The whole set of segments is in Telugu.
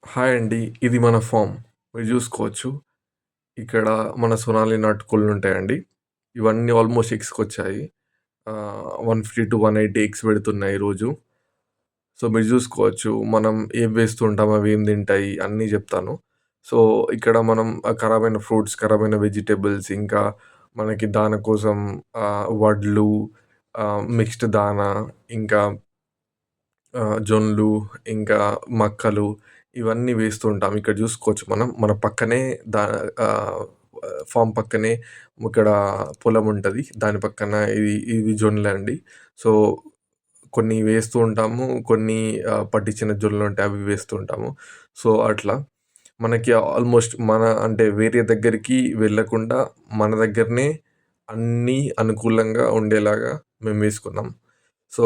హాయ్ అండి. ఇది మన ఫార్మ్. మీరు జూసుకోవచ్చు. ఇక్కడ మన సొనాలి నాటుకోళ్ళుంటాయండి. ఇవన్నీ ఆల్‌మోస్ట్ ఎగ్స్‌కొచ్చాయి. 150-180 ఎగ్స్ పెడుతున్నాయి రోజు. సో, మీరు జూసుకోవచ్చు. మనం ఏం వేస్తూ ఉంటాం, అవి ఏం తింటాయి అన్నీ జెప్తాను. సో, ఇక్కడ మనం ఖరాబైన ఫ్రూట్స్, ఖరాబైన వెజిటబుల్స్ ఇంకా మనకి దాన కోసం వడ్లు, మిక్స్డ్ దానా, ఇంకా జొన్నలు, ఇంకా మక్కలు ఇవన్నీ వేస్తూ ఉంటాం. ఇక్కడ జూసుకోవచ్చు మనం. మన పక్కనే దా ఆహ్, ఫార్మ్ పక్కనే ఇక్కడ పొలముంటది. దాని పక్కన ఇవి జొన్నలే అండి. సో, కొన్ని వేస్తూ ఉంటాము. కొన్ని పట్టించిన జొన్నలుంటాయి అవి వేస్తూ ఉంటాము. సో, అట్లా మనకి ఆల్‌మోస్ట్ అంటే వేరే దగ్గరికి వెళ్ళకుండా మన దగ్గరనే అన్నీ అనుకూలంగా ఉండేలాగా మేము వేసుకున్నాం. సో,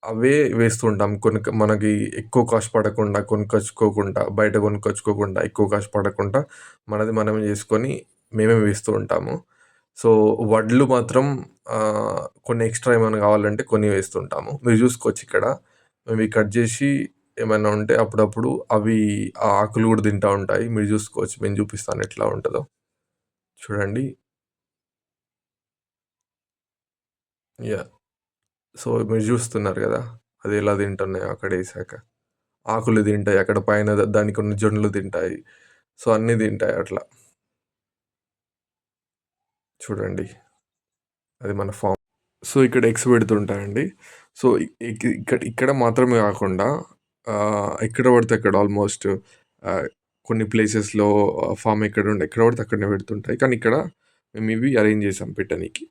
అవే వేస్తూ ఉంటాం. మనకి ఎక్కువ కాస్ట్ పడకుండా, కొనుక్కొచ్చుకోకుండా, బయట కొనుక్కొచ్చుకోకుండా, ఎక్కువ కాస్ట్ పడకుండా మనది మనమే చేసుకొని మేమే వేస్తూ ఉంటాము. సో, వడ్లు మాత్రం కొన్ని ఎక్స్‌ట్రా ఏమైనా కావాలంటే కొని వేస్తుంటాము. మీరు చూసుకోవచ్చిక్కడ. ఇవి కట్ జేసి ఏమైనా ఉంటే అప్పుడప్పుడు అవి ఆ ఆకులు గూడా తింటా ఉంటాయి. మీరు చూసుకోవచ్చు. నేను చూపిస్తాను ఎట్లా ఉంటదో. చూడండి. యాహ్! సో, మీరు చూస్తున్నారు గదా! అది ఎలా తింటున్నాయో అక్కడేసాక. ఆకులు తింటాయి. అక్కడ పైన దానికున్న జొన్నలు తింటాయి. సో, అన్నీ తింటాయి అట్లా. చూడండి. అది మన ఫార్మ్. సో, ఇక్కడ ఎగ్స్ పెడుతుంటాయండి. సో, ఇక్కడ మాత్రమే కాకుండా ఎక్కడ పడితే అక్కడ ఆల్‌మోస్ట్ ఆహ్, కొన్ని ప్లేసెస్‌లో ఫార్మ్ ఎక్కడ పడితే అక్కడనే పెడుతుంటాయి. కానీ ఇక్కడ మేము ఇవి అరేంజ్ చేసాం పెట్టనీకి.